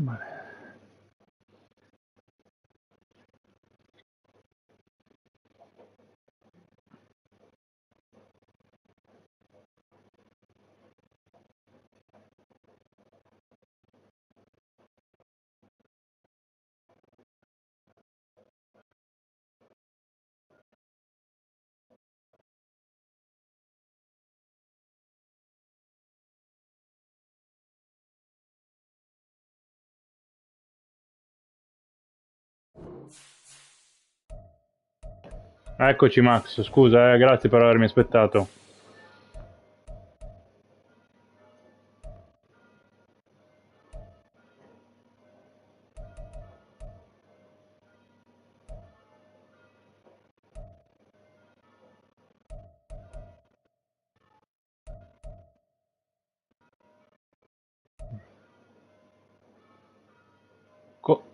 Vale. Eccoci Max, scusa, grazie per avermi aspettato.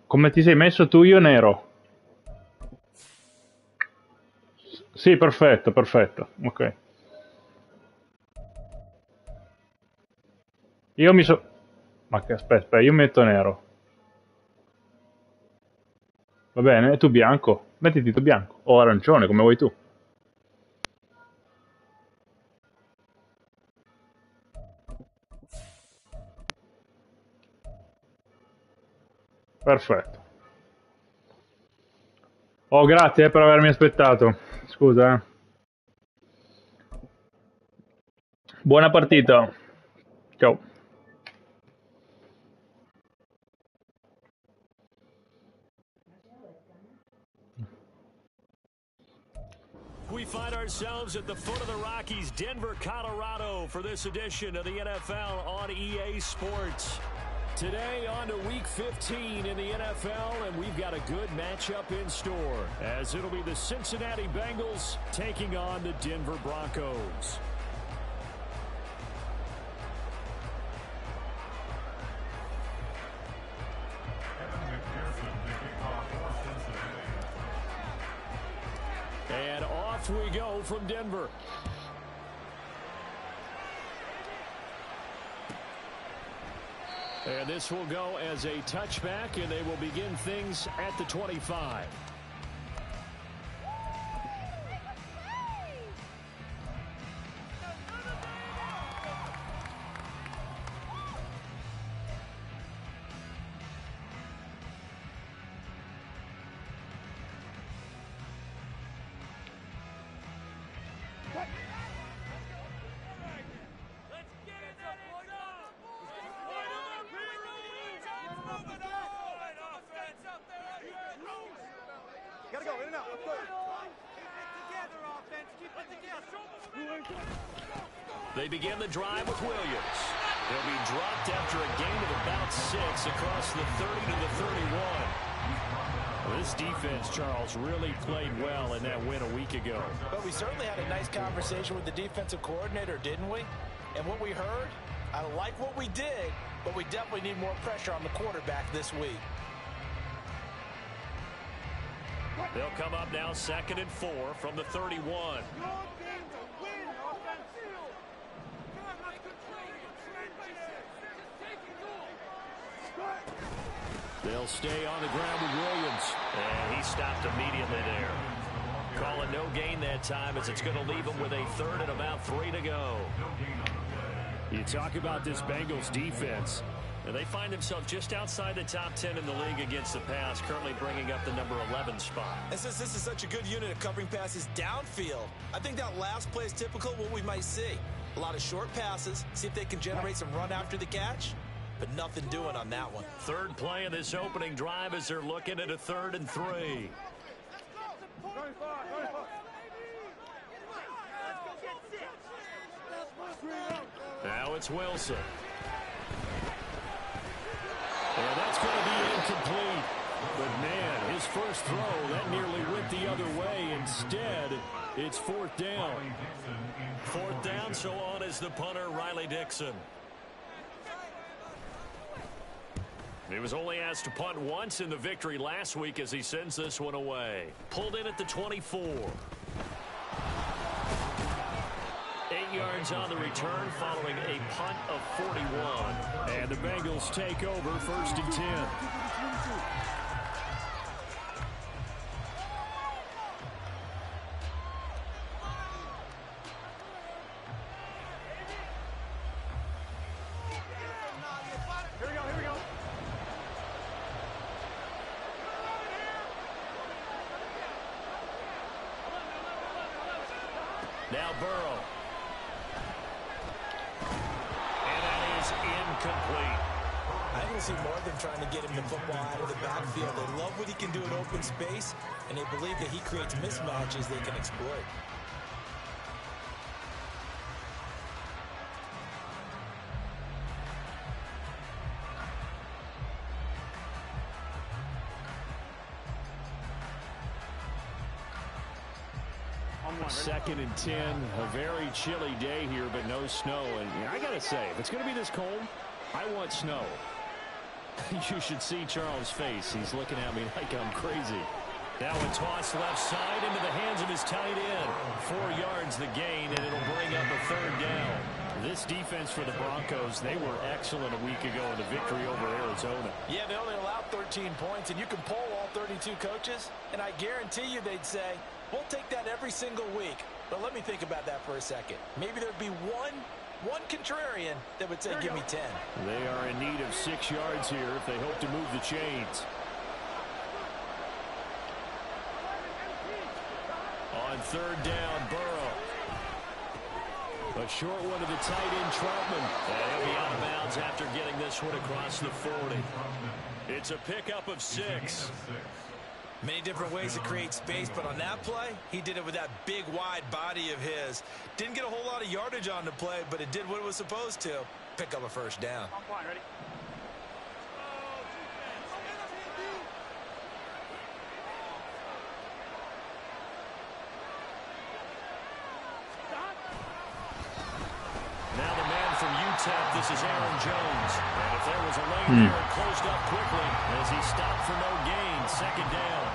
Come ti sei messo tu? Io nero. Sì, perfetto, perfetto, ok. Io mi so... Ma che aspetta, io metto nero. Va bene, e tu bianco? Mettiti tu bianco. O arancione, come vuoi tu. Perfetto. Oh, grazie per avermi aspettato. Scusa, eh. Buona partita. Ciao. We find ourselves at the foot of the Rockies, Denver, Colorado, for this edition of the NFL on EA Sports. Today on to Week 15 in the NFL, and we've got a good matchup in store, as it'll be the Cincinnati Bengals taking on the Denver Broncos. And off we go from Denver. And this will go as a touchback, and they will begin things at the 25. They begin the drive with Williams. They'll be dropped after a gain of about 6 across the 30 to the 31. Well, this defense, Charles, really played well in that win a week ago. But we certainly had a nice conversation with the defensive coordinator, didn't we? And what we heard, I like what we did, but we definitely need more pressure on the quarterback this week. They'll come up now 2nd and 4 from the 31. They'll stay on the ground with Williams. And he stopped immediately there. Calling no gain that time, as it's going to leave him with a 3rd and about 3 to go. You talk about this Bengals defense, and they find themselves just outside the top 10 in the league against the pass, currently bringing up the number 11 spot. And since this is such a good unit of covering passes downfield, I think that last play is typical of what we might see. A lot of short passes, see if they can generate some run after the catch, but nothing doing on that one. 3rd play of this opening drive as they're looking at a 3rd and 3. Now it's Wilson. And that's going to be incomplete. But, man, his first throw, that nearly went the other way. Instead, it's 4th down. 4th down, so on is the punter, Riley Dixon. He was only asked to punt once in the victory last week as he sends this one away. Pulled in at the 24. 8 yards yards on the return following a punt of 41. And the Bengals take over 1st and 10. Now Burrow. And that is incomplete. I think we'll see more of them trying to get him the football out of the backfield. They love what he can do in open space, and they believe that he creates mismatches they can exploit. Second and 10, a very chilly day here, but no snow. And I got to say, if it's going to be this cold, I want snow. You should see Charles' face. He's looking at me like I'm crazy. Now a toss left side into the hands of his tight end. 4 yards the gain, and it'll bring up a 3rd down. This defense for the Broncos, they were excellent a week ago in the victory over Arizona. Yeah, they only allowed 13 points, and you can poll all 32 coaches, and I guarantee you they'd say, we'll take that every single week. But let me think about that for a second. Maybe there'd be one contrarian that would say, give me 10. They are in need of 6 yards here if they hope to move the chains. On 3rd down, Burrow. A short one to the tight end, Troutman. And he'll be out of bounds after getting this one across the 40. It's a pickup of 6. Many different ways to create space, but on that play, he did it with that big, wide body of his. Didn't get a whole lot of yardage on the play, but it did what it was supposed to. Pick up a 1st down. Ready? Now the man from UTEP, this is Aaron Jones. And if there was a lane there, it closed up quickly as he stopped for no gain. 2nd down.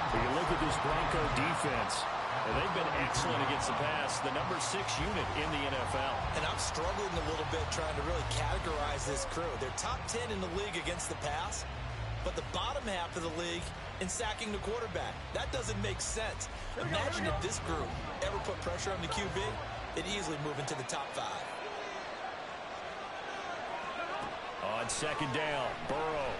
When you look at this Bronco defense, and they've been excellent against the pass, the number 6 unit in the NFL. And I'm struggling a little bit trying to really categorize this crew. They're top 10 in the league against the pass, but the bottom half of the league in sacking the quarterback. That doesn't make sense. Imagine if this group ever put pressure on the QB, it'd easily move into the top 5. On 2nd down, Burrow.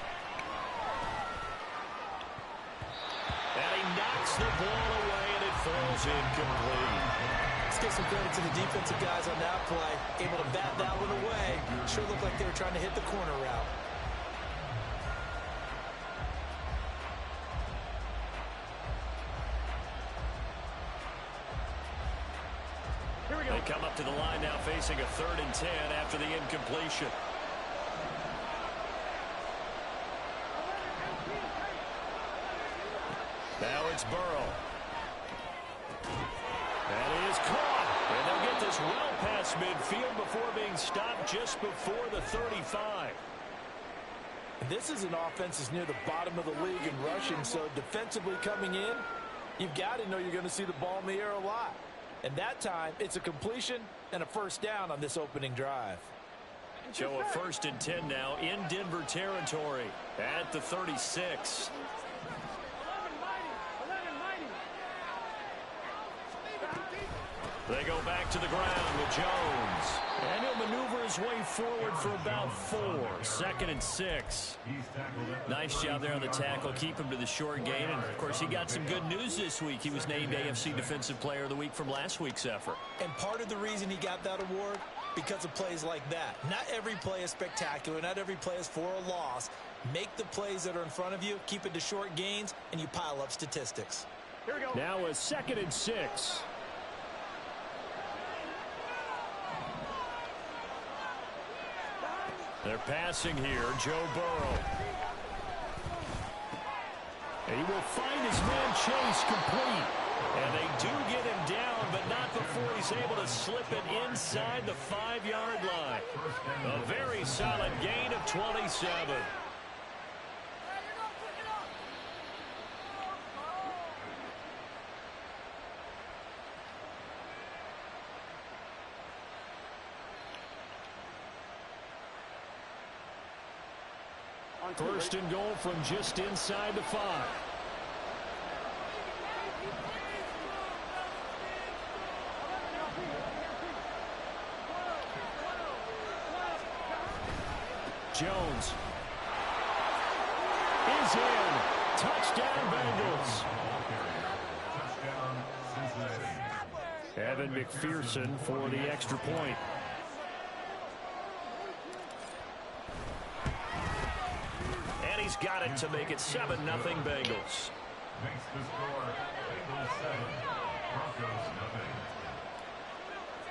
And he knocks the ball away, and it falls incomplete. Let's give some credit to the defensive guys on that play. Able to bat that one away. Sure looked like they were trying to hit the corner route. They come up to the line now facing a 3rd and 10 after the incompletion. Now it's Burrow. That is caught. And they'll get this well past midfield before being stopped just before the 35. This is an offense that's near the bottom of the league in rushing, so defensively coming in, you've got to know you're going to see the ball in the air a lot. And that time, it's a completion and a 1st down on this opening drive. So a 1st and 10 now in Denver territory at the 36. They go back to the ground with Jones. And he'll maneuver his way forward for about 4. 2nd and 6. Nice job there on the tackle. Keep him to the short gain. And, of course, he got some good news this week. He was named AFC Defensive Player of the Week from last week's effort. And part of the reason he got that award, because of plays like that. Not every play is spectacular. Not every play is for a loss. Make the plays that are in front of you, keep it to short gains, and you pile up statistics. Here we go. Now a 2nd and 6. They're passing here, Joe Burrow. And he will find his man Chase complete. And they do get him down, but not before he's able to slip it inside the 5-yard line. A very solid gain of 27. First and goal from just inside the 5. Jones is in. Touchdown, Bengals. Evan McPherson for the extra point. And he's got it to make it 7-0 Bengals. Makes the score Bengals 7, Broncos 0.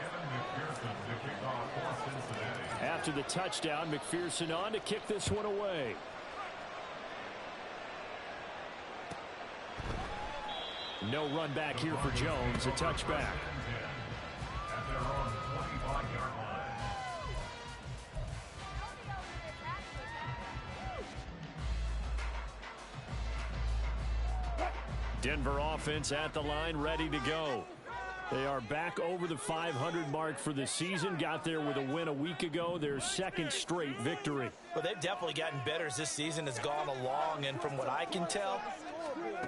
Evan McPherson to kick off for Cincinnati. After the touchdown, McPherson on to kick this one away. No run back here for Jones, a touchback. At their own 25-yard line. Denver offense at the line, ready to go. They are back over the 500 mark for the season. Got there with a win a week ago, their second straight victory. Well, they've definitely gotten better as this season has gone along, and from what I can tell,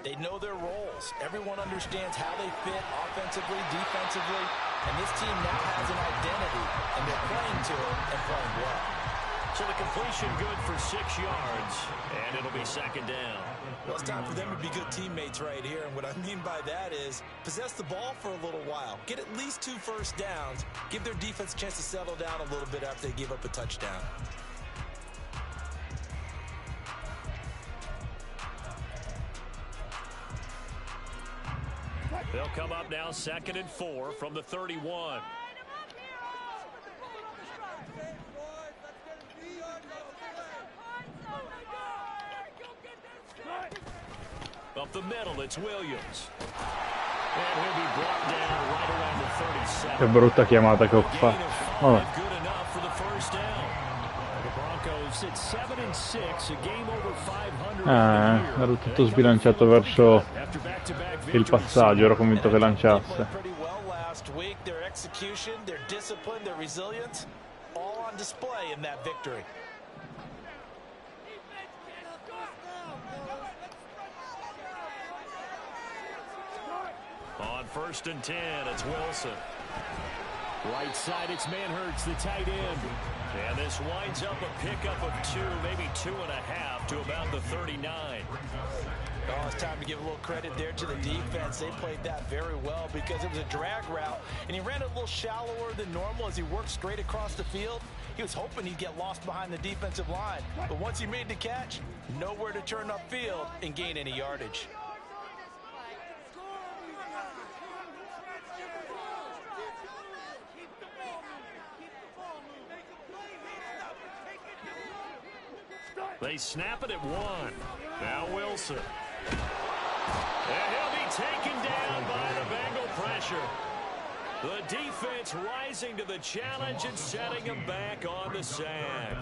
they know their roles. Everyone understands how they fit offensively, defensively, and this team now has an identity, and they're playing to it and playing well. So the completion good for 6 yards, and it'll be second down. Well, it's time for them to be good teammates right here, and what I mean by that is possess the ball for a little while, get at least 2 first downs, give their defense a chance to settle down a little bit after they give up a touchdown. They'll come up now 2nd and 4 from the 31. Up the middle, it's Williams. And he'll be brought down right around the 37. Che brutta chiamata che ho fatto. Vabbè. Good enough for the first down. The Broncos at 7-6, a game over 500. Ero tutto sbilanciato verso il passaggio, ero convinto che lanciasse. Pretty well last week. Their execution, their discipline, their resilience, all on display in that victory. On 1st and 10, it's Wilson. Right side, it's Manhurts, the tight end. And this winds up a pickup of 2, maybe 2.5 to about the 39. Oh, it's time to give a little credit there to the defense. They played that very well because it was a drag route, and he ran it a little shallower than normal as he worked straight across the field. He was hoping he'd get lost behind the defensive line, but once he made the catch, nowhere to turn upfield and gain any yardage. They snap it at 1. Now Wilson. And he'll be taken down by the Bengal pressure. The defense rising to the challenge and setting him back on the sack.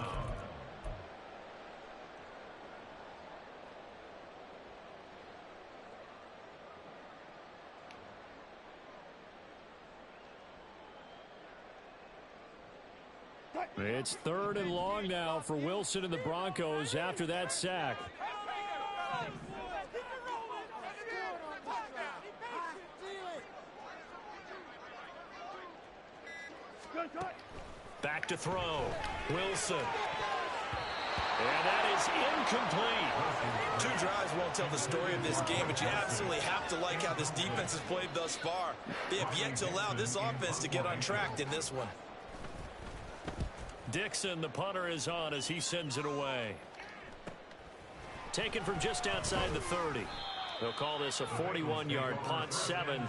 It's 3rd and long now for Wilson and the Broncos after that sack. Back to throw. Wilson. And that is incomplete. 2 drives won't tell the story of this game, but you absolutely have to like how this defense has played thus far. They have yet to allow this offense to get untracked in this one. Dixon, the punter, is on as he sends it away. Taken from just outside the 30. They'll call this a 41-yard punt, 7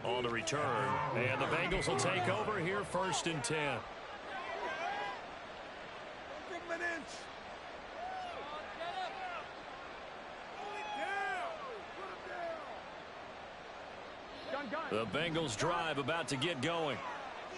on the return. And the Bengals will take over here 1st and 10. The Bengals drive about to get going.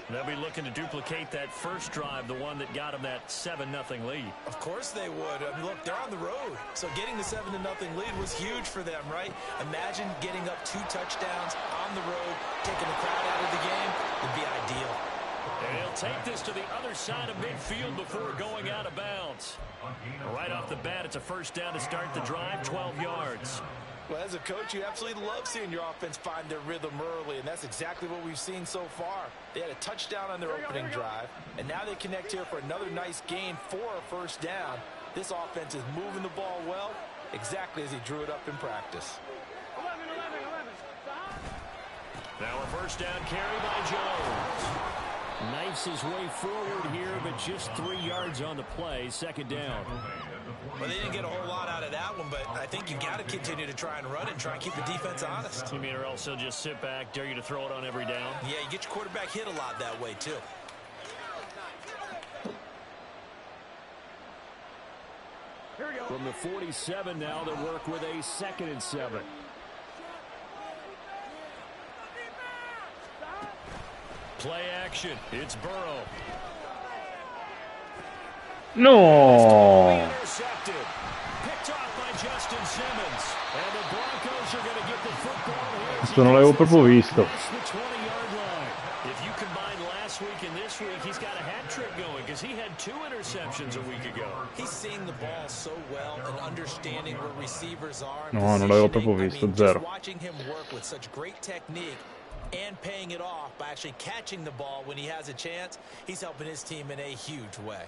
They'll be looking to duplicate that first drive, the one that got them that 7-0 lead. Of course they would. I mean, look, they're on the road. So getting the 7-0 lead was huge for them, right? Imagine getting up 2 touchdowns on the road, taking the crowd out of the game. Would be ideal. And he'll take this to the other side of midfield before going out of bounds. Right off the bat, it's a first down to start the drive, 12 yards. Well, as a coach, you absolutely love seeing your offense find their rhythm early, and that's exactly what we've seen so far. They had a touchdown on their opening drive, and now they connect here for another nice gain for a first down. This offense is moving the ball well, exactly as he drew it up in practice. Now a first down carry by Jones. Knifes his way forward here, but just 3 yards on the play, second down. Well, they didn't get a whole lot out of that one, but I think you got to continue to try and run and try and keep the defense honest. You mean, or else they'll just sit back, dare you to throw it on every down? Yeah, you get your quarterback hit a lot that way, too. From the 47 now, they work with a 2nd and 7. Play action. It's Burrow. No! Intercepted. Picked off by Justin Simmons. And the Broncos are going to get the football here. Questo non l'avevo proprio visto. The 20-yard line. If you combine last week and this week, he's got a hat trick going because he had 2 interceptions a week ago. He's seeing the ball so well and understanding where receivers are. No, non l'avevo proprio visto, zero. Just watching him work with such great technique and paying it off by actually catching the ball when he has a chance, he's helping his team in a huge way.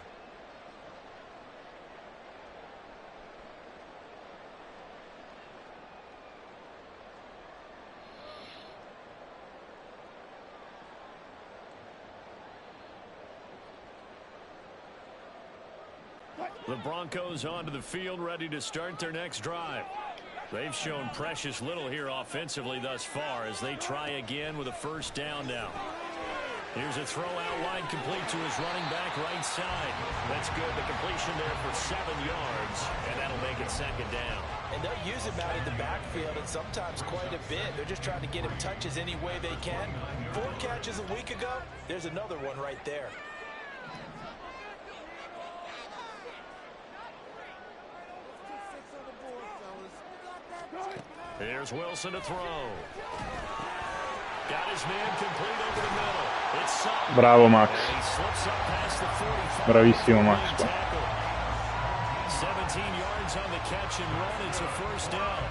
The Broncos onto the field, ready to start their next drive. They've shown precious little here offensively thus far as they try again with a first down now. Here's a throw out wide complete to his running back right side. That's good. The completion there for 7 yards, and that'll make it second down. And they'll use him out in the backfield, and sometimes quite a bit. They're just trying to get him touches any way they can. 4 catches a week ago. There's another one right there. Here's Wilson to throw. Got his man complete over the middle. It's Sutton. Bravo Max. And he slips up past the 45. Bravissimo Max. 17 yards on the catch and run. It's a first down.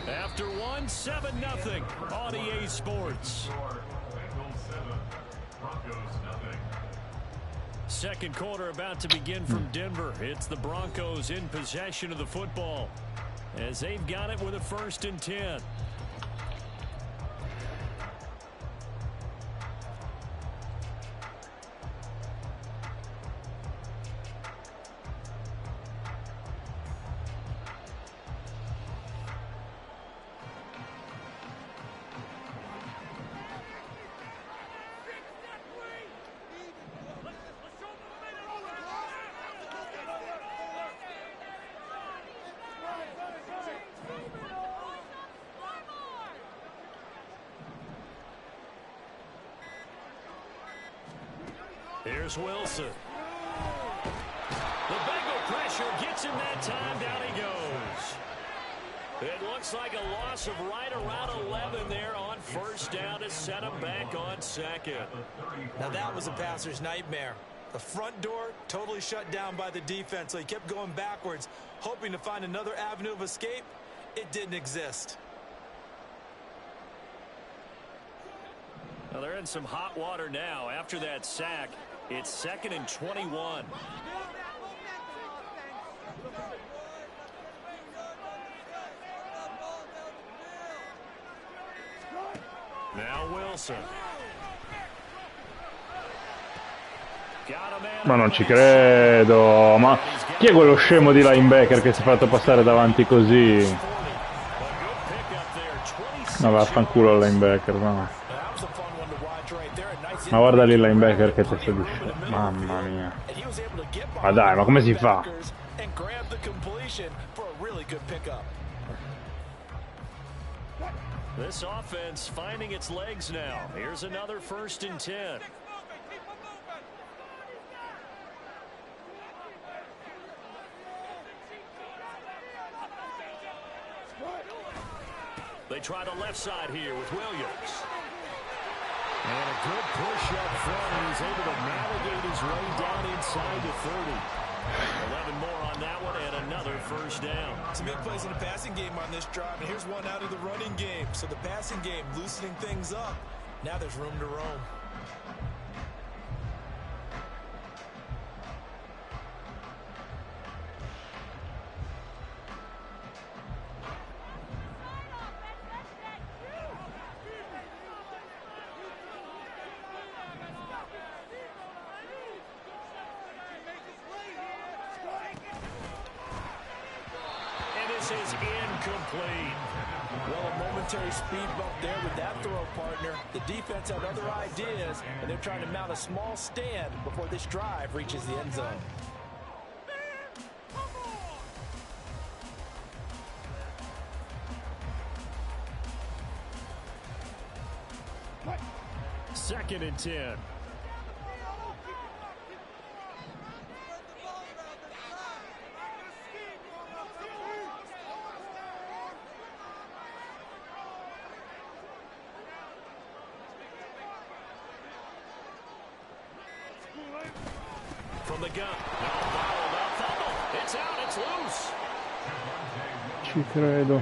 After one, 7-0 on EA Sports. Bengals 7, Broncos 0. Second quarter about to begin from Denver. It's the Broncos in possession of the football as they've got it with a 1st and 10. Here's Wilson. The Bengal pressure gets him that time. Down he goes. It looks like a loss of right around 11 there on first down to set him back on 2nd. Now that was a passer's nightmare. The front door totally shut down by the defense, so he kept going backwards, hoping to find another avenue of escape. It didn't exist. Well, they're in some hot water now. After that sack, it's 2nd and 21. Now Wilson. Ma non ci credo. Ma chi è quello scemo di linebacker che si è fatto passare davanti così? Ma vaffanculo il linebacker, no. Ma guarda lì il linebacker che testa di scemo. Mamma mia. Ma dai, ma come si fa? This offense finding its legs now. Here's another 1st and 10. They try the left side here with Williams. And a good push up front. He's able to navigate his way down inside the 30. 11 more on that one and another first down. Some big plays in the passing game on this drive, and here's one out of the running game. So the passing game loosening things up. Now there's room to roam. Is incomplete. Well, a momentary speed bump there with that throw, partner. The defense had other ideas, and they're trying to mount a small stand before this drive reaches the end zone. Second and 10. From the gun. No foul, no fumble. It's out, it's loose. Ci credo.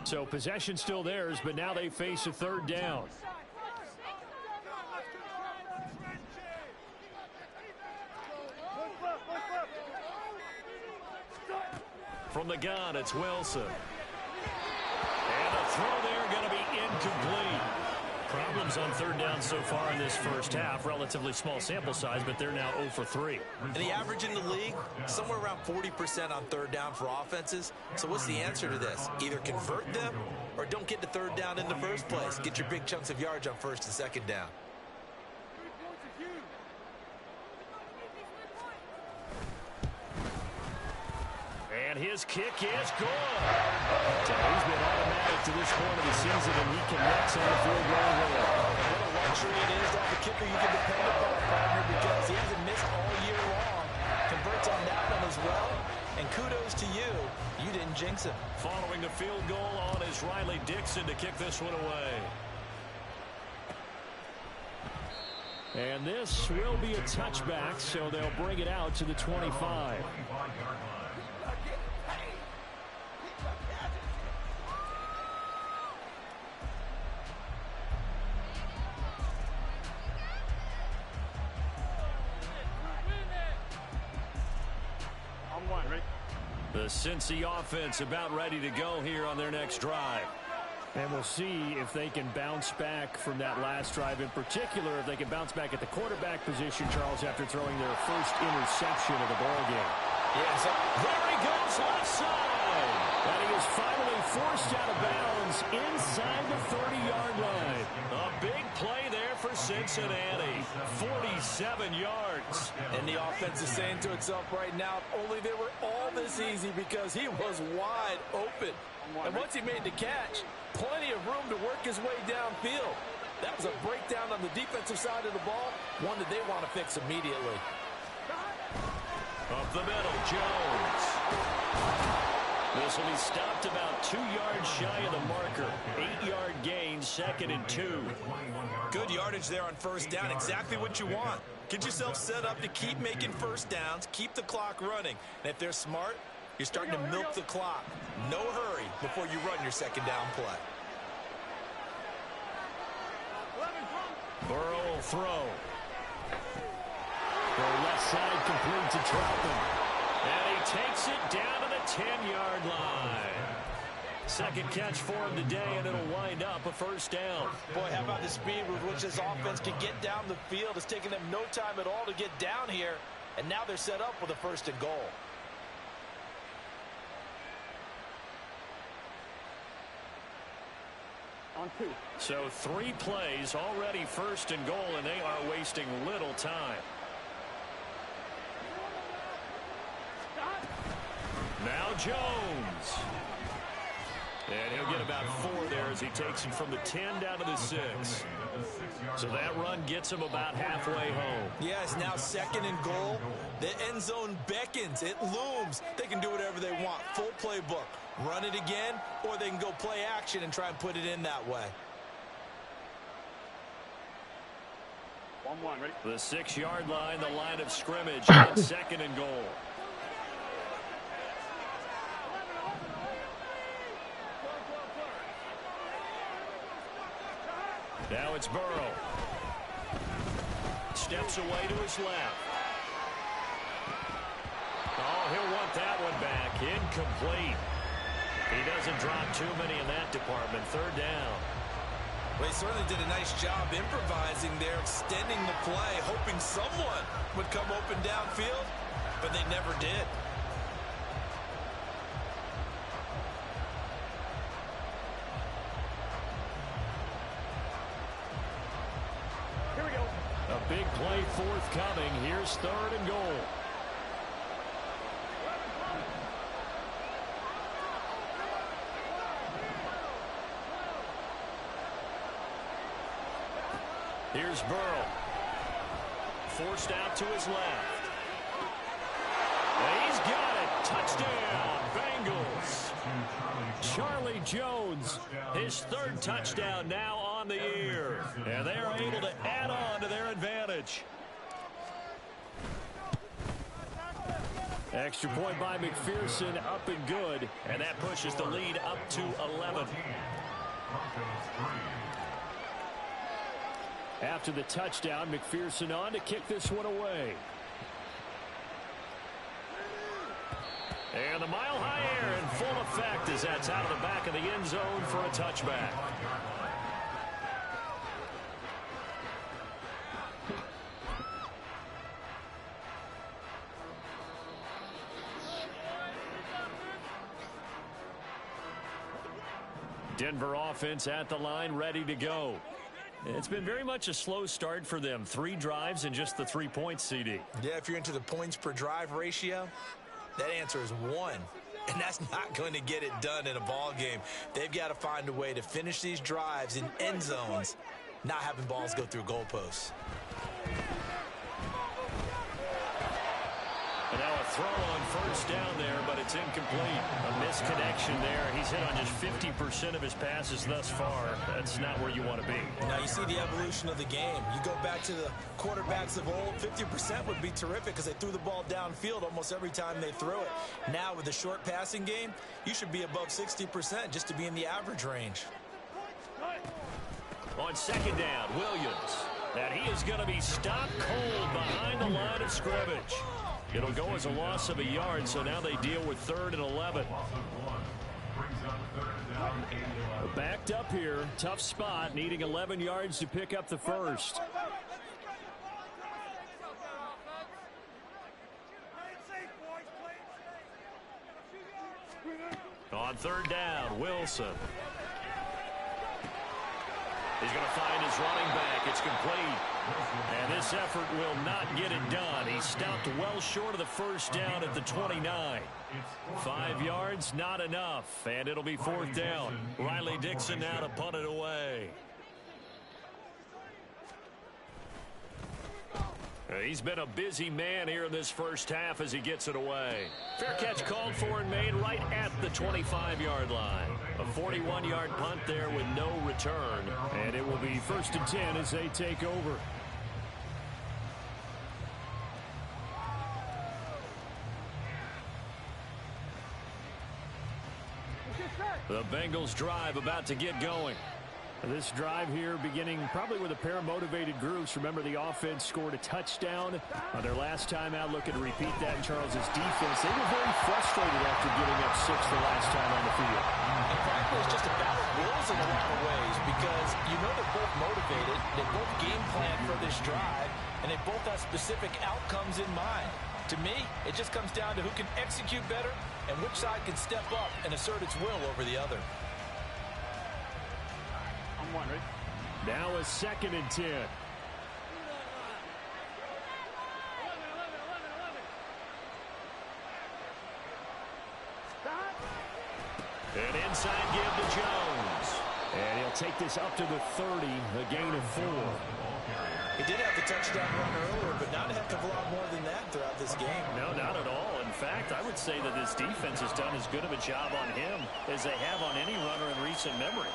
So possession still theirs, but now they face a third down. From the gun, it's Wilson. And the throw there going to be incomplete. Problems on third down so far in this first half. Relatively small sample size, but they're now 0 for 3. And the average in the league, somewhere around 40% on third down for offenses. So what's the answer to this? Either convert them or don't get to third down in the first place. Get your big chunks of yards on first and second down. And his kick is good. So he's been automatic to this point of the season, and he connects on the field goal here. What a luxury it is to have a kicker you can depend upon, partner, because he hasn't missed all year long. Converts on that one as well. And kudos to you. You didn't jinx him. Following the field goal on is Riley Dixon to kick this one away. And this will be a touchback, so they'll bring it out to the 25. The Cincy offense about ready to go here on their next drive. And we'll see if they can bounce back from that last drive. In particular, if they can bounce back at the quarterback position, Charles, after throwing their first interception of the ballgame. Yeah, so there he goes left side. And he is finally forced out of bounds inside the 30-yard line. A big play there for Cincinnati. 47 yards. And the offense is saying to itself right now, only they were all this easy because he was wide open. And once he made the catch, plenty of room to work his way downfield. That was a breakdown on the defensive side of the ball, one that they want to fix immediately. Up the middle, Jones. This will be stopped about 2 yards shy of the marker. 8-yard gain, 2nd and 2. Good yardage there on first down, exactly what you want. Get yourself set up to keep making first downs, keep the clock running. And if they're smart, you're starting to milk the clock. No hurry before you run your second down play. Burrow will throw. The left side complete to Troutman. And he takes it down to the 10-yard line. Second catch for him today, and it'll wind up a first down. Boy, how about the speed with which this offense can get down the field? It's taken them no time at all to get down here, and now they're set up with a first and goal. So 3 plays already, 1st and goal, and they are wasting little time. Now Jones. And he'll get about 4 there as he takes him from the 10 down to the 6. So that run gets him about halfway home. Yeah, it's now 2nd and goal. The end zone beckons. It looms. They can do whatever they want. Full playbook. Run it again, or they can go play action and try and put it in that way. 1-1, ready? The 6-yard line, the line of scrimmage, and 2nd and goal. Now it's Burrow. Steps away to his left. Oh, he'll want that one back. Incomplete. He doesn't drop too many in that department. 3rd down. Well, he certainly did a nice job improvising there, extending the play, hoping someone would come open downfield, but they never did. Here we go. A big play forthcoming. Here's 3rd and goal. Here's Burrow. Forced out to his left. And he's got it. Touchdown, Bengals. Charlie Jones, his 3rd touchdown now on the year. And they are able to add on to their advantage. Extra point by McPherson, up and good. And that pushes the lead up to 11. After the touchdown, McPherson on to kick this one away. And the mile-high air in full effect as that's out of the back of the end zone for a touchback. Denver offense at the line, ready to go. It's been very much a slow start for them. 3 drives and just the 3 points, CD. Yeah, if you're into the points per drive ratio, that answer is 1. And that's not going to get it done in a ball game. They've got to find a way to finish these drives in end zones, not having balls go through goalposts. And now a throw on 1st down there, but it's incomplete. A misconnection there. He's hit on just 50% of his passes thus far. That's not where you want to be. Now you see the evolution of the game. You go back to the quarterbacks of old, 50% would be terrific because they threw the ball downfield almost every time they threw it. Now with the short passing game, you should be above 60% just to be in the average range. On 2nd down, Williams. And he is going to be stopped cold behind the line of scrimmage. It'll go as a loss of a yard, so now they deal with 3rd and 11. Backed up here, tough spot, needing 11 yards to pick up the 1st. On 3rd down, Wilson. He's going to find his running back. It's complete. And this effort will not get it done. He stopped well short of the 1st down at the 29. 5 yards, not enough. And it'll be 4th down. Riley Dixon now to punt it away. He's been a busy man here in this 1st half as he gets it away. Fair catch called for and made right at the 25-yard line. A 41-yard punt there with no return. And it will be 1st and 10 as they take over. The Bengals drive about to get going. This drive here beginning probably with a pair of motivated groups. Remember, the offense scored a touchdown on their last time out. Looking to repeat that in Charles's defense. They were very frustrated after giving up 6 the last time on the field. And frankly, it's just a battle of wills in a lot of ways because you know they're both motivated. They both game plan for this drive, and they both have specific outcomes in mind. To me, it just comes down to who can execute better and which side can step up and assert its will over the other. Now a 2nd and 10. An inside give to Jones. And he'll take this up to the 30, a gain of 4. He did have the touchdown run earlier, but not a heck of a lot more than that throughout this game. No, not at all. In fact, I would say that this defense has done as good of a job on him as they have on any runner in recent memory.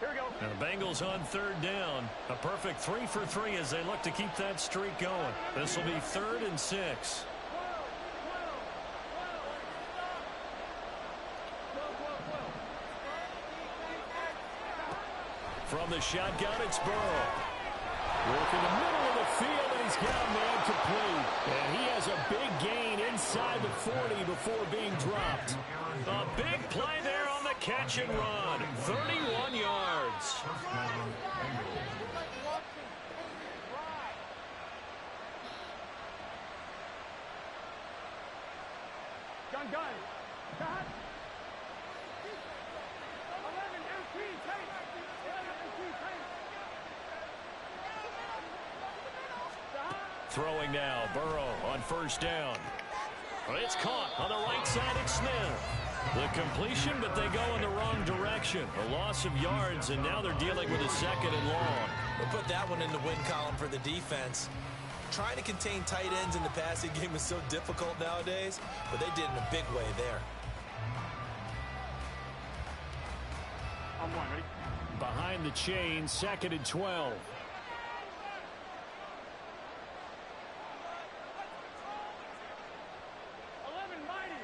Here we go. And the Bengals on 3rd down. A perfect 3 for 3 as they look to keep that streak going. This will be 3rd and 6. From the shotgun, it's Burrow. Working the middle of the field, and he's got a man complete. And he has a big gain inside the 40 before being dropped. A big play there on the catch and run. 31 yards. Gun. Got. 11 MP tape. 11 MP tape. Throwing now, Burrow on 1st down. It's caught on the right side. It's Smith. The completion, but they go in the wrong direction. A loss of yards, and now they're dealing with a 2nd and long. We'll put that one in the win column for the defense. Trying to contain tight ends in the passing game is so difficult nowadays, but they did in a big way there. I'm one, ready? Behind the chain, 2nd and 12. 11 mighty.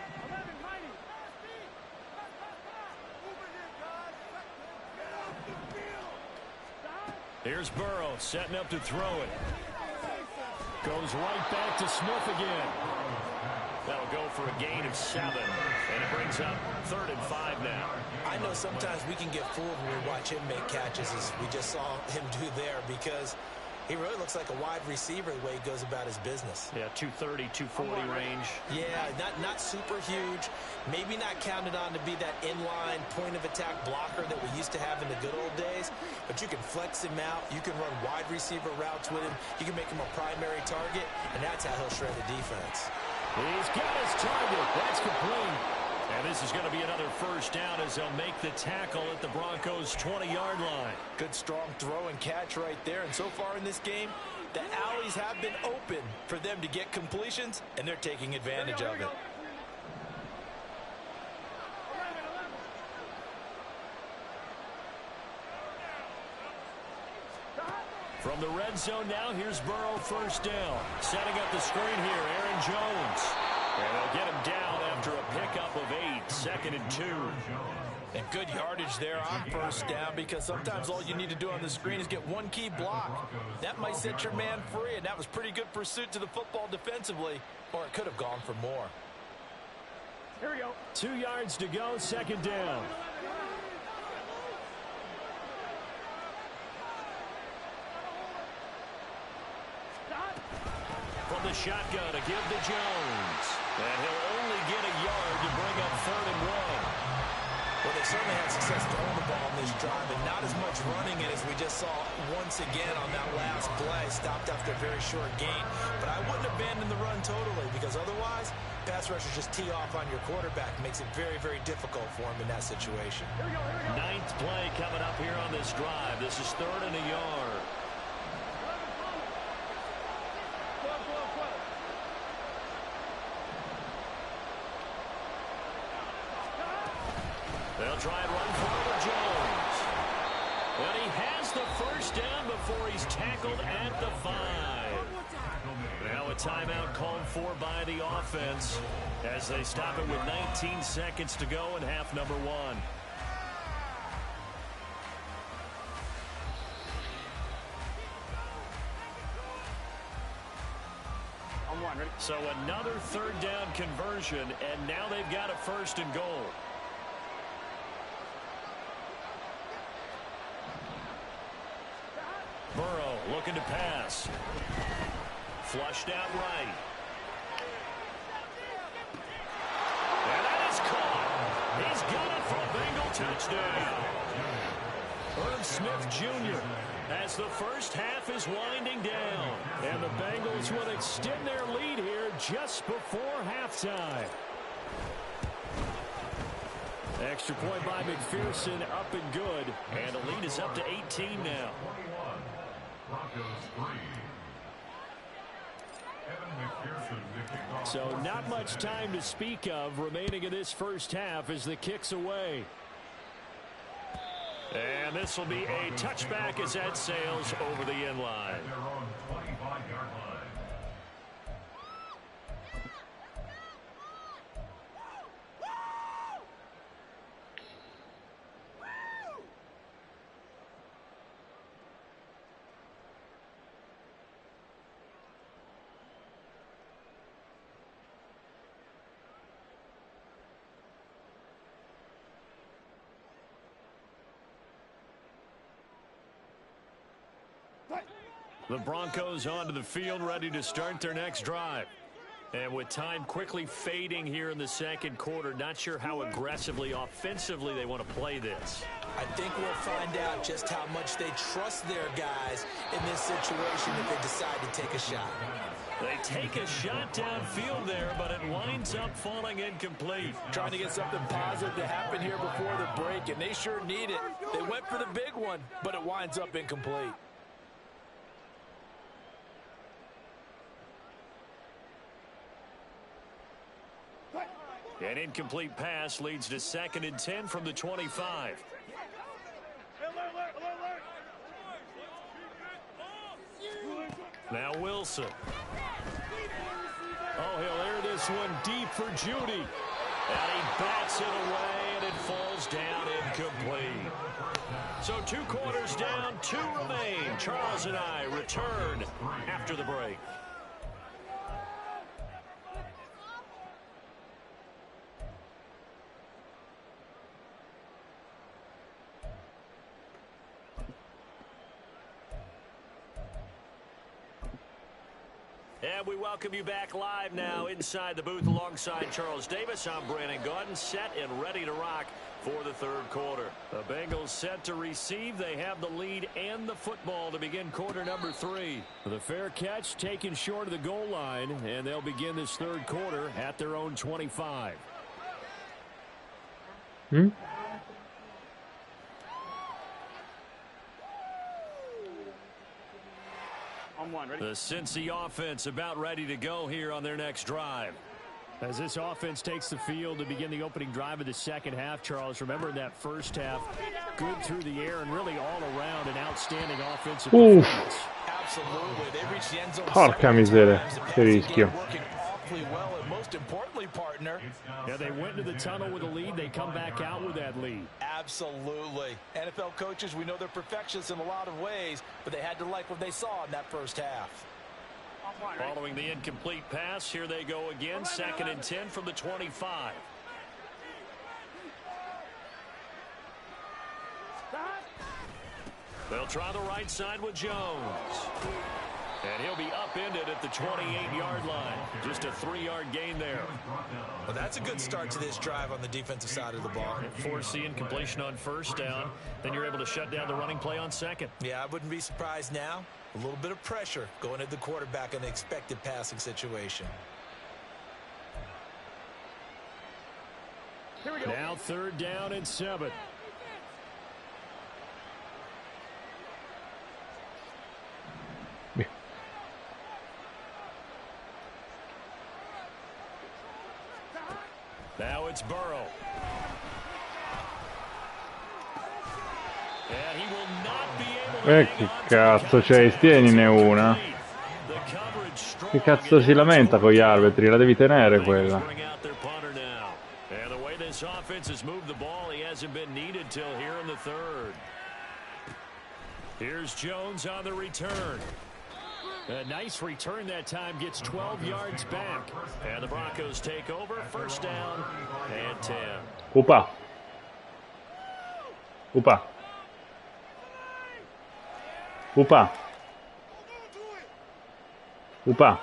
Here's Burrow setting up to throw it. Goes right back to Smith again. That'll go for a gain of 7. And it brings up 3rd and 5 now. I know sometimes we can get fooled when we watch him make catches, as we just saw him do there, because he really looks like a wide receiver the way he goes about his business. Yeah, 230, 240 range. Yeah, not super huge. Maybe not counted on to be that inline point-of-attack blocker that we used to have in the good old days. But you can flex him out. You can run wide receiver routes with him. You can make him a primary target, and that's how he'll shred the defense. He's got his target. That's complete. And this is going to be another 1st down as they'll make the tackle at the Broncos' 20-yard line. Good, strong throw and catch right there. And so far in this game, the alleys have been open for them to get completions, and they're taking advantage of it. From the red zone now, here's Burrow 1st down. Setting up the screen here, Aaron Jones. And they'll get him down after a pickup of 8, 2nd and 2. And good yardage there on 1st down, because sometimes all you need to do on the screen is get one key block. That might set your man free, and that was pretty good pursuit to the football defensively, or it could have gone for more. Here we go. 2 yards to go, 2nd down. From the shotgun to give to Jones. And he'll only get a yard to bring up 3rd and 1. Well, they certainly had success throwing the ball in this drive, and not as much running it as we just saw once again on that last play. Stopped after a very short gain. But I wouldn't abandon the run totally, because otherwise, pass rushers just tee off on your quarterback. Makes it very, very difficult for him in that situation. Here we go. 9th play coming up here on this drive. This is 3rd and a yard. They'll try and run forward to Jones. And he has the 1st down before he's tackled at the 5. Now a timeout called for by the offense as they stop it with 19 seconds to go in half number 1. I'm one, ready? So another 3rd down conversion, and now they've got a 1st and goal. Burrow looking to pass. Flushed out right. And that is caught. He's got it for a Bengal touchdown. Irv Smith Jr. as the first half is winding down. And the Bengals will extend their lead here just before halftime. Extra point by McPherson, up and good. And the lead is up to 18 now. 21. Broncos 3. So not much time to speak of remaining in this first half as the kick's away. And this will be a touchback as that sails over the end line. At their own 25-yard line. The Broncos onto the field, ready to start their next drive. And with time quickly fading here in the second quarter, not sure how aggressively, offensively they want to play this. I think we'll find out just how much they trust their guys in this situation if they decide to take a shot. They take a shot downfield there, but it winds up falling incomplete. Trying to get something positive to happen here before the break, and they sure need it. They went for the big one, but it winds up incomplete. An incomplete pass leads to 2nd and 10 from the 25. Now Wilson. Oh, he'll air this one deep for Judy. And he bats it away, and it falls down incomplete. So 2 quarters down, 2 remain. Charles and I return after the break. And we welcome you back live now inside the booth alongside Charles Davis. I'm Brandon Gaudin, set and ready to rock for the third quarter. The Bengals set to receive. They have the lead and the football to begin quarter number 3. The fair catch taken short of the goal line, and they'll begin this third quarter at their own 25. The Cincy offense about ready to go here on their next drive. As this offense takes the field to begin the opening drive of the second half, Charles, remember in that first half, good through the air and really all around an outstanding offensive performance. Absolutely. They reached the end zone. Porca miseria, che rischio. Well, and most importantly, partner. Yeah, they went into the tunnel with a lead. They come back out with that lead. Absolutely. NFL coaches, we know they're perfectionists in a lot of ways, but they had to like what they saw in that first half. Following the incomplete pass, here they go again. 2nd and 10 from the 25. They'll try the right side with Jones. And he'll be upended at the 28-yard line. Just a 3-yard gain there. Well, that's a good start to this drive on the defensive side of the ball. Force the incompletion on first down. Then you're able to shut down the running play on second. Yeah, I wouldn't be surprised now. A little bit of pressure going at the quarterback in an expected passing situation. Here we go. Now 3rd down and 7. Now it's Burrow. And he will not be able to Che cazzo c'è? Tienine una. Che cazzo si lamenta con gli arbitri? La devi tenere quella. And the way this offense has moved the ball, he hasn't been needed till here in the 3rd. Here's Jones on the return. A nice return that time, gets 12 yards back. And the Broncos take over, 1st down and 10. Upa. Upa. Upa.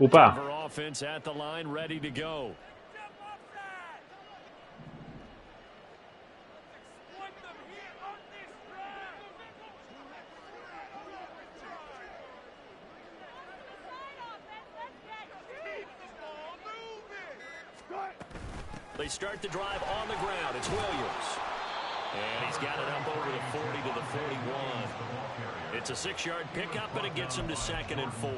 Upa. Denver offense at the line, ready to go. They start the drive on the ground. It's Williams. And he's got it up over the 40 to the 41. It's a 6-yard pickup, and it gets him to 2nd and 4.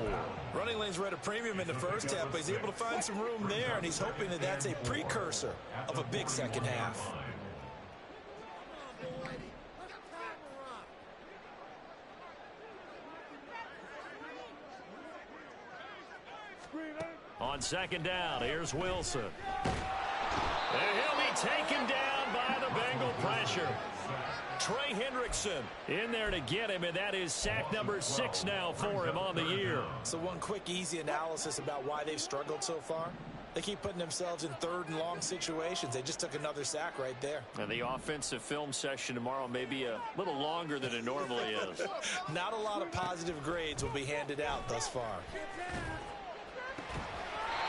Running lanes were at a premium in the first half, but he's able to find some room there, and he's hoping that that's a precursor of a big second half. On 2nd down, here's Wilson. And he'll be taken down by the Bengal pressure. Trey Hendrickson in there to get him, and that is sack number 6 now for him on the year. So one quick, easy analysis about why they've struggled so far. They keep putting themselves in 3rd and long situations. They just took another sack right there. And the offensive film session tomorrow may be a little longer than it normally is. Not a lot of positive grades will be handed out thus far.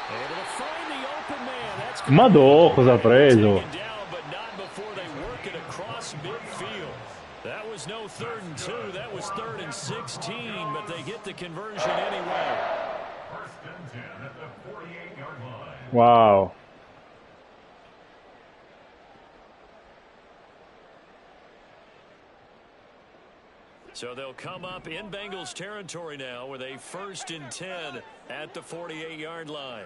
Able to find the open man. That's Madò, cosa ha preso? taken down, but not before they work it across midfield. That was no 3rd and 2. That was 3rd and 16, but they get the conversion anyway. 1st and 10 at the 48-yard line. Wow. So they'll come up in Bengals territory now with a 1st and 10 at the 48-yard line.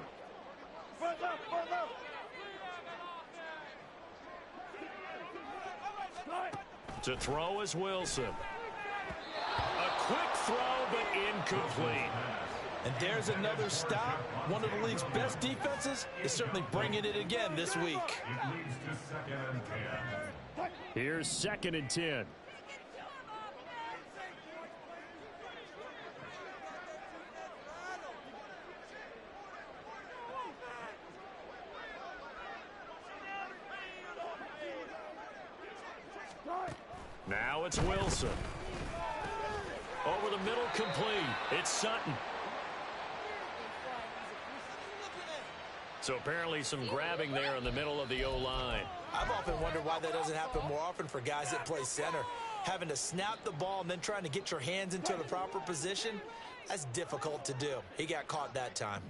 To throw is Wilson. A quick throw, but incomplete. And there's another stop. One of the league's best defenses is certainly bringing it again this week. It leads to 2nd and 10. Here's 2nd and 10. Now it's Wilson. Over the middle, complete. It's Sutton. So apparently some grabbing there in the middle of the O-line. I've often wondered why that doesn't happen more often for guys that play center. Having to snap the ball and then trying to get your hands into the proper position, that's difficult to do. He got caught that time.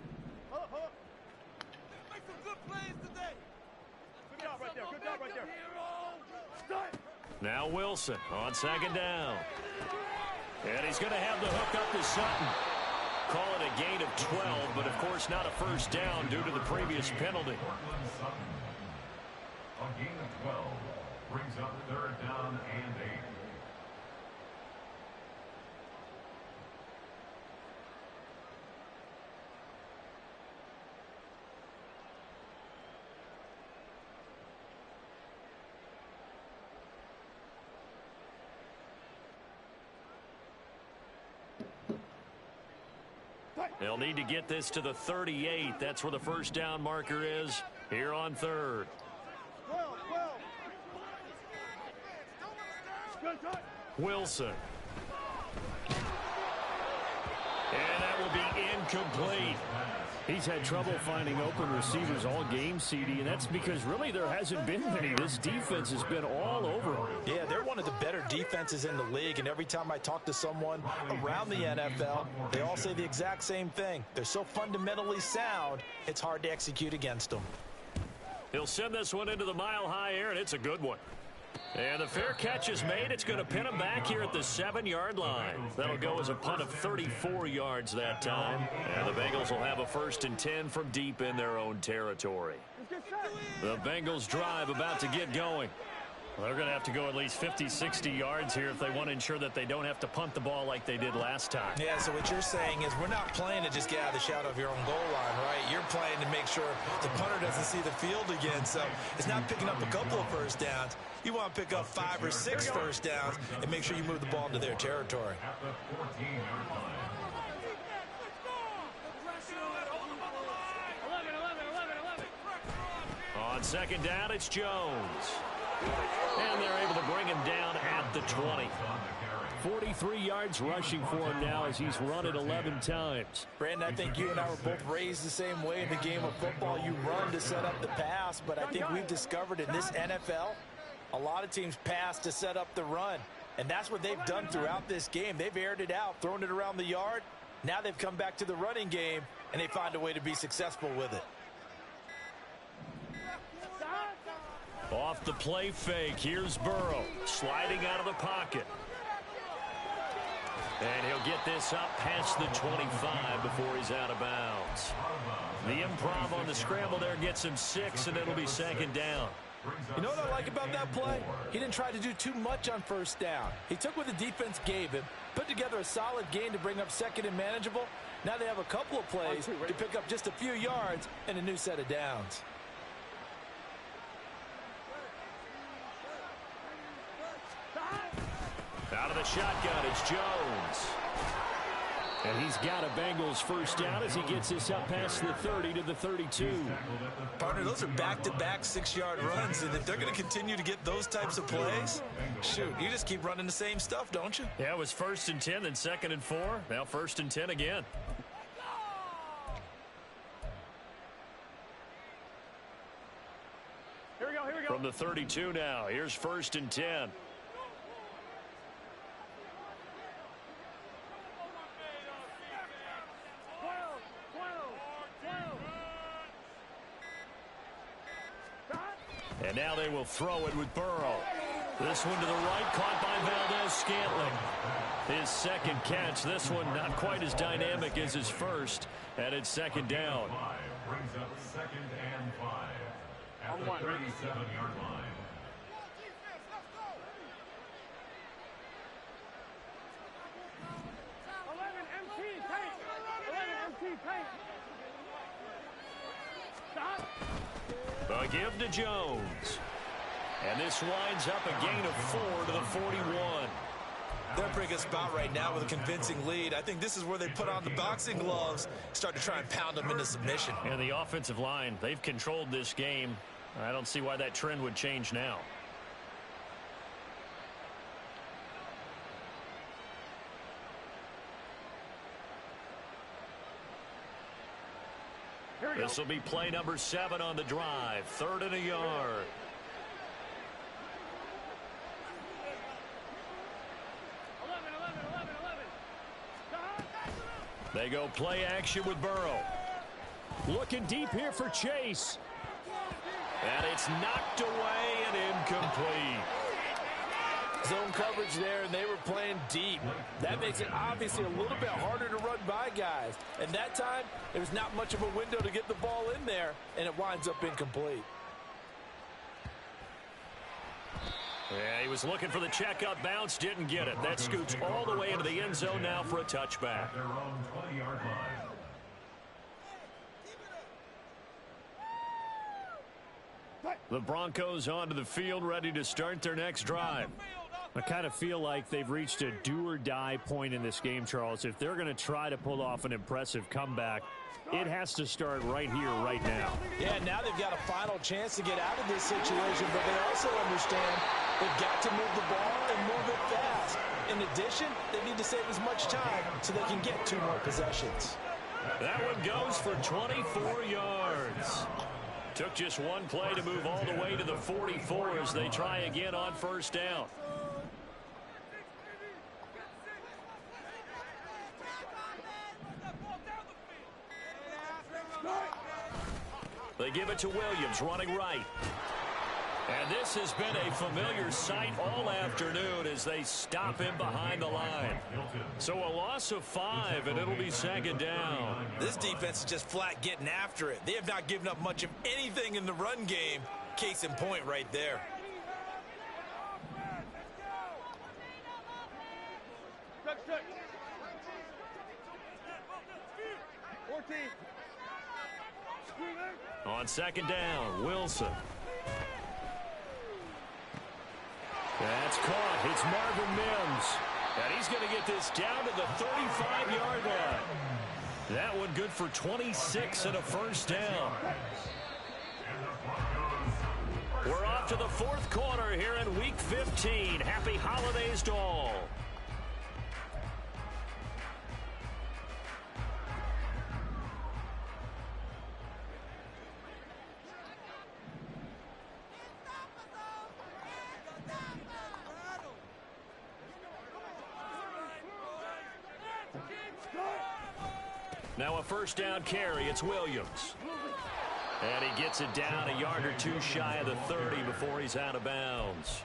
Make some good plays today. Good job right there. Good job right there. Now Wilson on 2nd down. And he's going to have the hook up to Sutton. Call it a gain of 12, but of course not a 1st down due to the previous penalty. Portland Sutton. A gain of 12 brings up 3rd down and 8. They'll need to get this to the 38. That's where the 1st down marker is here on 3rd. Wilson. And that will be incomplete. He's had trouble finding open receivers all game, CD, and that's because really there hasn't been many. This defense has been all over him. Yeah, they're one of the better defenses in the league, and every time I talk to someone around the NFL, they all say the exact same thing. They're so fundamentally sound, it's hard to execute against them. He'll send this one into the mile-high air, and it's a good one. And the fair catch is made. It's going to pin him back here at the 7-yard line. That'll go as a punt of 34 yards that time. And the Bengals will have a 1st and 10 from deep in their own territory. The Bengals drive about to get going. Well, they're going to have to go at least 50, 60 yards here if they want to ensure that they don't have to punt the ball like they did last time. Yeah, so what you're saying is we're not playing to just get out of the shadow of your own goal line, right? You're playing to make sure the punter doesn't see the field again. So it's not picking up a couple of 1st downs. You want to pick up 5 or 6 1st downs and make sure you move the ball into their territory. At the 14-yard line. On 2nd down, it's Jones. And they're able to bring him the 20. 43 yards rushing for him now as he's run it 11 times. Brandon, I think you and I were both raised the same way in the game of football. You run to set up the pass, but I think we've discovered in this NFL, a lot of teams pass to set up the run. And that's what they've done throughout this game. They've aired it out, thrown it around the yard. Now they've come back to the running game, and they find a way to be successful with it. Off the play fake, here's Burrow, sliding out of the pocket. And he'll get this up past the 25 before he's out of bounds. The improv on the scramble there gets him 6, and it'll be second down. You know what I like about that play? He didn't try to do too much on first down. He took what the defense gave him, put together a solid gain to bring up second and manageable. Now they have a couple of plays to pick up just a few yards and a new set of downs. Out of the shotgun, it's Jones. And he's got a Bengals first down as he gets this up past the 30 to the 32. Partner, those are back-to-back 6-yard runs, and if they're going to continue to get those types of plays, shoot, you just keep running the same stuff, don't you? Yeah, it was 1st and 10, then 2nd and 4. Now 1st and 10 again. Here we go, here we go. From the 32 now, here's 1st and 10. And now they will throw it with Burrow. This one to the right, caught by Valdez-Scantling. His second catch. This one not quite as dynamic as his first. And it's second down. Brings up 2nd and 5 at the 37-yard line. The give to Jones. And this winds up a gain of 4 to the 41. They're in a pretty good spot right now with a convincing lead. I think this is where they put on the boxing gloves, start to try and pound them into submission. And the offensive line, they've controlled this game. I don't see why that trend would change now. This will be play number 7 on the drive. 3rd and a yard. They go play action with Burrow. Looking deep here for Chase. And it's knocked away and incomplete. Zone coverage there, and they were playing deep. That makes it obviously a little bit harder to run by guys. And that time, there was not much of a window to get the ball in there, and it winds up incomplete. Yeah, he was looking for the checkup bounce, didn't get it. That scoots all the way into the end zone now for a touchback. Their own 20-yard line. The Broncos onto the field, ready to start their next drive. I kind of feel like they've reached a do-or-die point in this game, Charles. If they're going to try to pull off an impressive comeback, it has to start right here, right now. Yeah, now they've got a final chance to get out of this situation, but they also understand they've got to move the ball and move it fast. In addition, they need to save as much time so they can get 2 more possessions. That one goes for 24 yards. Took just one play to move all the way to the 44 as they try again on first down. They give it to Williams, running right. And this has been a familiar sight all afternoon as they stop him behind the line. So a loss of 5, and it'll be second down. This defense is just flat getting after it. They have not given up much of anything in the run game. Case in point right there. On second down, Wilson. That's caught. It's Marvin Mims. And he's going to get this down to the 35-yard line. That one good for 26 and a first down. We're off to the 4th quarter here in Week 15. Happy Happy holidays to all. Now a first down carry. It's Williams. And he gets it down a yard or two shy of the 30 before he's out of bounds.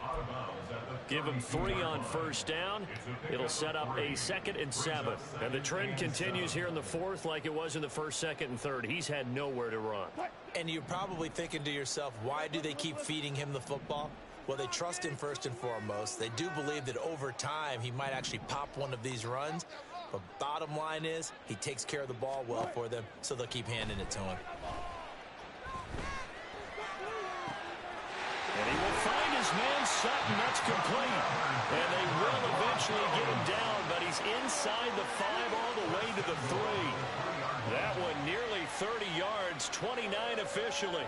Give him 3 on first down. It'll set up a 2nd and 7. And the trend continues here in the 4th like it was in the 1st, 2nd, and 3rd. He's had nowhere to run. And you're probably thinking to yourself, why do they keep feeding him the football? Well, they trust him first and foremost. They do believe that over time he might actually pop one of these runs. But bottom line is he takes care of the ball well for them, so they'll keep handing it to him. And he will find his man Sutton. That's complete. And they will eventually get him down, but he's inside the 5 all the way to the 3. That one nearly 30 yards, 29 officially.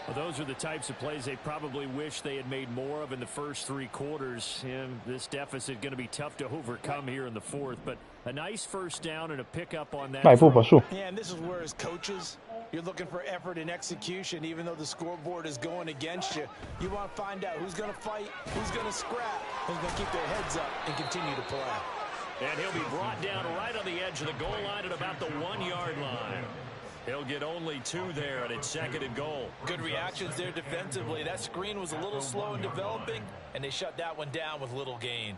Well, those are the types of plays they probably wish they had made more of in the first 3 quarters. And this deficit going to be tough to overcome here in the 4th. But a nice first down and a pickup on that. Dai, Pupa, su. Yeah, and this is where as coaches, you're looking for effort and execution. Even though the scoreboard is going against you, you want to find out who's going to fight, who's going to scrap, who's going to keep their heads up and continue to play. And he'll be brought down right on the edge of the goal line at about the 1-yard line. He'll get only 2 there, and it's 2nd and goal. Good reactions there defensively. That screen was a little slow in developing, and they shut that one down with little gain.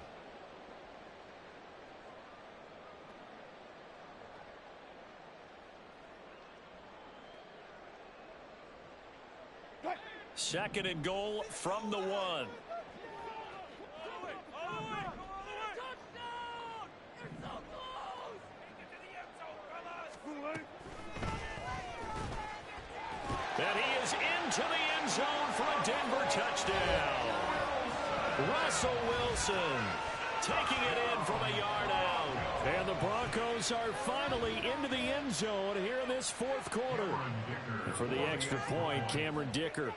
Second and goal from the 1. And he is into the end zone for a Denver touchdown. Russell Wilson taking it in from a yard out. And the Broncos are finally into the end zone here in this 4th quarter. And for the extra point, Cameron Dicker.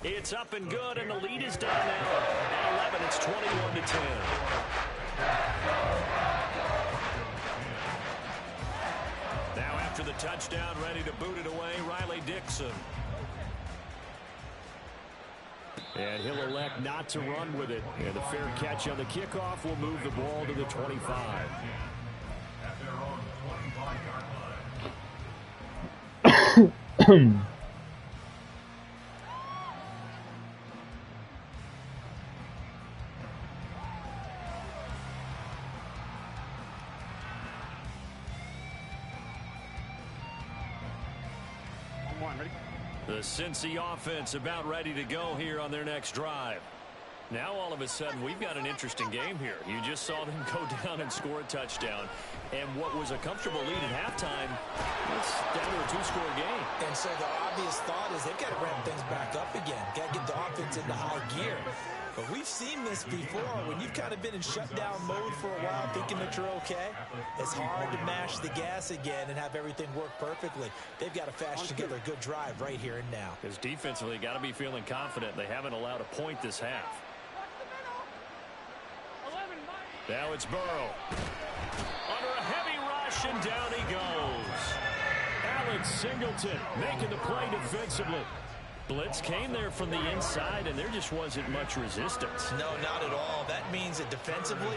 It's up and good, and the lead is down now. At 11, it's 21-10. Now after the touchdown, ready to boot it away, Riley Dixon. And he'll elect not to run with it. And a fair catch on the kickoff will move the ball to the 25. At their own 25-yard line. The Cincy offense about ready to go here on their next drive. Now all of a sudden we've got an interesting game here. You just saw them go down and score a touchdown. And what was a comfortable lead at halftime, it's down to a 2-score game. And so the obvious thought is they've got to ramp things back up again. Got to get the offense into high gear. But we've seen this before. When you've kind of been in shutdown mode for a while thinking that you're okay, it's hard to mash the gas again and have everything work perfectly. They've got to fashion together a good drive right here and now. Because defensively, got to be feeling confident. They haven't allowed a point this half. Now it's Burrow. Under a heavy rush, and down he goes. Alex Singleton making the play defensively. Blitz came there from the inside, and there just wasn't much resistance. No, not at all. That means that defensively,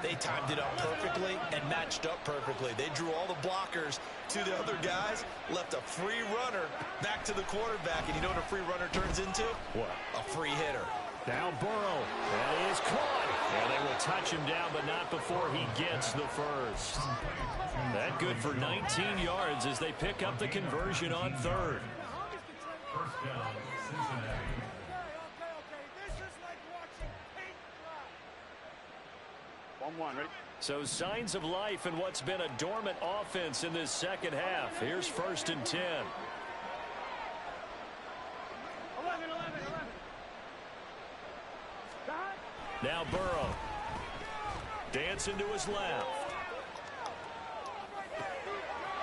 they timed it up perfectly and matched up perfectly. They drew all the blockers to the other guys, left a free runner back to the quarterback, and you know what a free runner turns into? What? A free hitter. Now Burrow. And he is caught. And they will touch him down, but not before he gets the first. That good for 19 yards as they pick up the conversion on 3rd. First down, Cincinnati. This is like watching paint dry. 1-1, ready? So signs of life in what's been a dormant offense in this second half. Here's 1st and 10. 11. Now Burrow. Dancing to his left.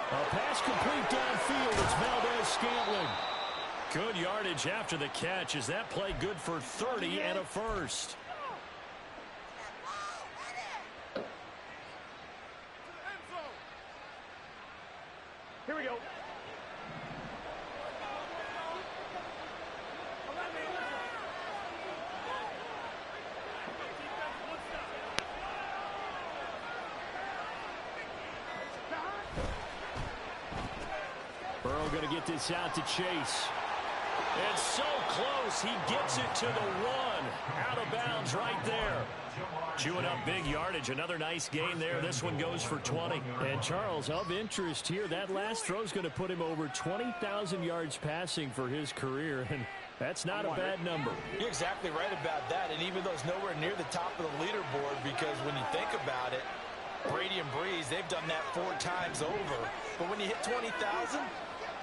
A pass complete downfield. It's Valdez-Scantling. Good yardage after the catch. Is that play good for 30 and a first? Here we go. Burrow going to get this out to Chase. It's so close. He gets it to the one. Out of bounds right there. Chewing up big yardage. Another nice gain there. This one goes for 20. And Charles, of interest here, that last throw is going to put him over 20,000 yards passing for his career. And that's not a bad number. You're exactly right about that. And even though it's nowhere near the top of the leaderboard, because when you think about it, Brady and Breeze, they've done that 4 times over. But when you hit 20,000,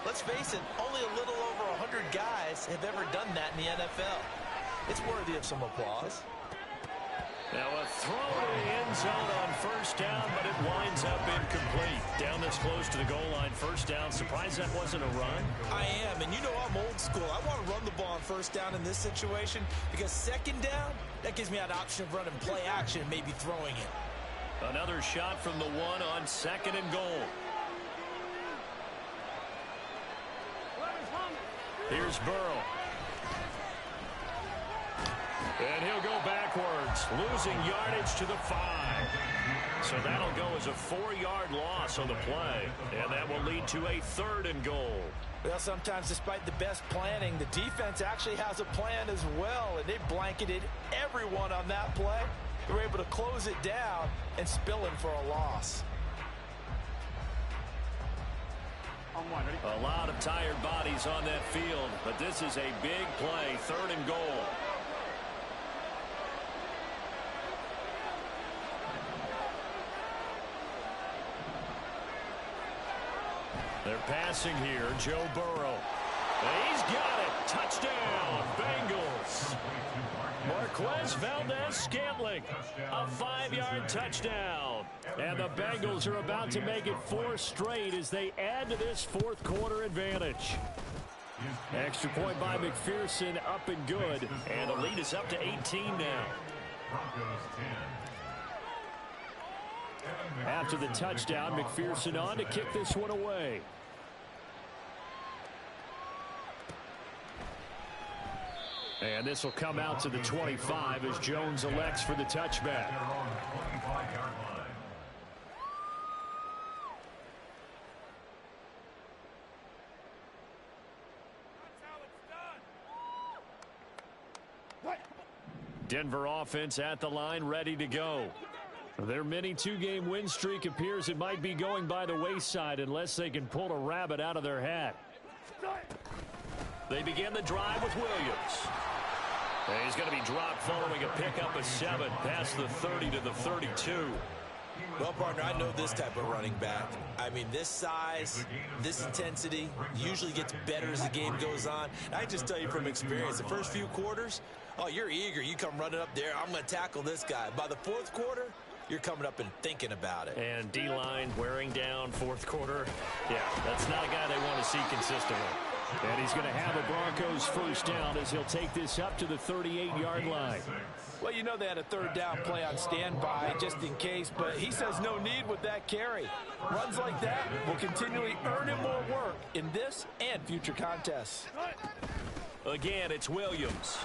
let's face it, only a little over 100 guys have ever done that in the NFL. It's worthy of some applause. Now a throw to the end zone on first down, but it winds up incomplete. Down this close to the goal line, first down. Surprised that wasn't a run? I am, and you know I'm old school. I want to run the ball on first down in this situation because second down, that gives me an option of running play action and maybe throwing it. Another shot from the one on second and goal. Here's Burrow. And he'll go backwards, losing yardage to the 5. So that'll go as a 4-yard loss on the play. And that will lead to a 3rd and goal. Well, sometimes despite the best planning, the defense actually has a plan as well. And they blanketed everyone on that play. They were able to close it down and spill in for a loss. A lot of tired bodies on that field, but this is a big play, 3rd and goal. They're passing here, Joe Burrow. He's got it. Touchdown, Bengals. Marquez Valdez-Scantling, a 5-yard touchdown. And the Bengals are about to make it 4 straight as they add to this 4th quarter advantage. Extra point by McPherson, up and good. And the lead is up to 18 now. After the touchdown, McPherson on to kick this one away. And this will come out to the 25 as Jones elects for the touchback. Denver offense at the line, ready to go. Their mini 2-game win streak appears it might be going by the wayside unless they can pull a rabbit out of their hat. They begin the drive with Williams. And he's going to be dropped following a pickup of 7 past the 30 to the 32. Well, partner, I know this type of running back. I mean, this size, this intensity usually gets better as the game goes on. I just tell you from experience, the first few quarters, oh, you're eager. You come running up there, I'm going to tackle this guy. By the 4th quarter, you're coming up and thinking about it. And D-line wearing down 4th quarter. Yeah, that's not a guy they want to see consistently. And he's going to have a Broncos first down as he'll take this up to the 38-yard line. Well, you know they had a 3rd down play on standby just in case, but he says no need with that carry. Runs like that will continually earn him more work in this and future contests. Again, it's Williams.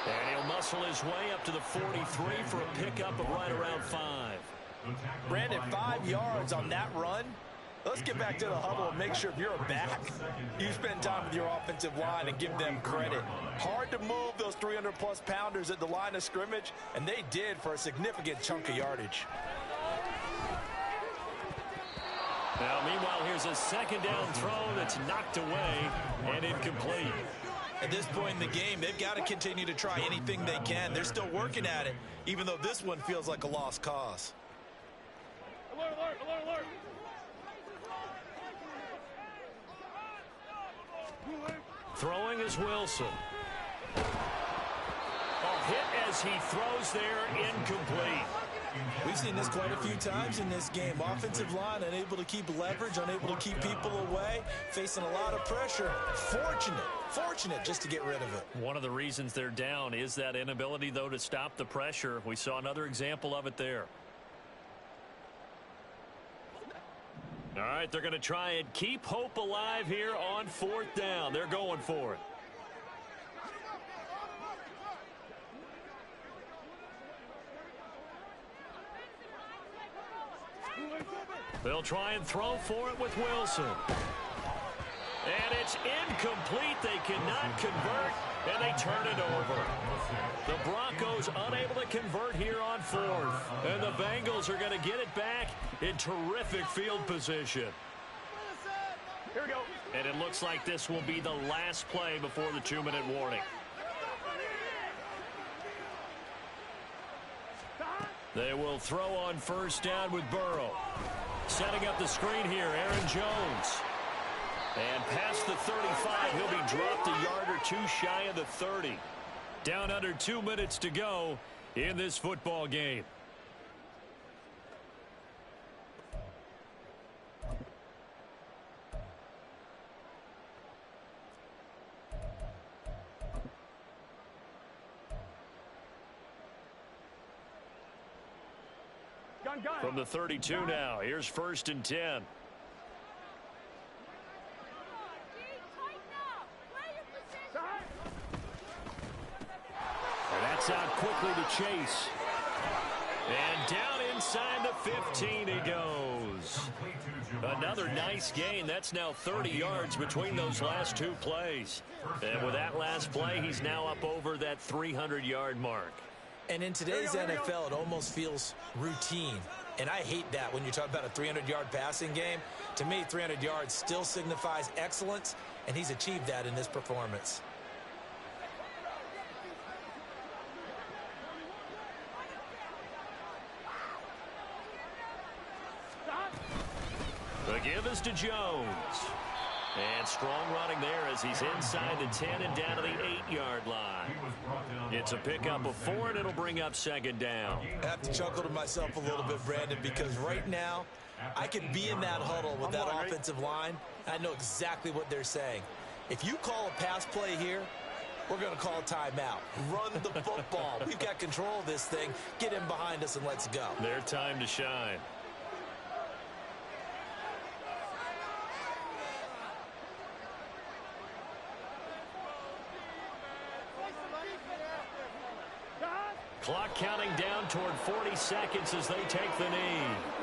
And he'll muscle his way up to the 43 for a pickup of right around 5. Brandon, 5 yards on that run. Let's get back to the huddle and make sure if you're a back, you spend time with your offensive line and give them credit. Hard to move those 300-plus pounders at the line of scrimmage, and they did for a significant chunk of yardage. Now, meanwhile, here's a 2nd down throw that's knocked away and incomplete. At this point in the game, they've got to continue to try anything they can. They're still working at it, even though this one feels like a lost cause. Alert, alert, alert, alert. Throwing is Wilson. A hit as he throws there, incomplete. We've seen this quite a few times in this game. Offensive line unable to keep leverage, unable to keep people away, facing a lot of pressure. Fortunate just to get rid of it. One of the reasons they're down is that inability, though, to stop the pressure. We saw another example of it there. All right, they're going to try and keep hope alive here on 4th down. They're going for it. They'll try and throw for it with Wilson. And it's incomplete. They cannot convert, and they turn it over. The Broncos unable to convert here on 4th. And the Bengals are going to get it back in terrific field position. Here we go. And it looks like this will be the last play before the 2-minute warning. They will throw on 1st down with Burrow. Setting up the screen here, Aaron Jones. And past the 35, he'll be dropped a yard or two shy of the 30. Down under 2 minutes to go in this football game. Gun. From the 32 now, here's 1st and 10. And that's out quickly to Chase. And down inside the 15 he goes. Another nice gain. That's now 30 yards between those last 2 plays. And with that last play, he's now up over that 300-yard mark. And in today's NFL, it almost feels routine. And I hate that when you talk about a 300-yard passing game. To me, 300 yards still signifies excellence, and he's achieved that in this performance. The give is to Jones. And strong running there as he's inside the 10 and down to the 8-yard line. It's a pickup of 4, and it'll bring up 2nd down. I have to chuckle to myself a little bit, Brandon, because right now I could be in that huddle with that offensive line. I know exactly what they're saying. If you call a pass play here, we're going to call a timeout. Run the football. We've got control of this thing. Get in behind us and let's go. Their time to shine. Clock counting down toward 40 seconds as they take the knee.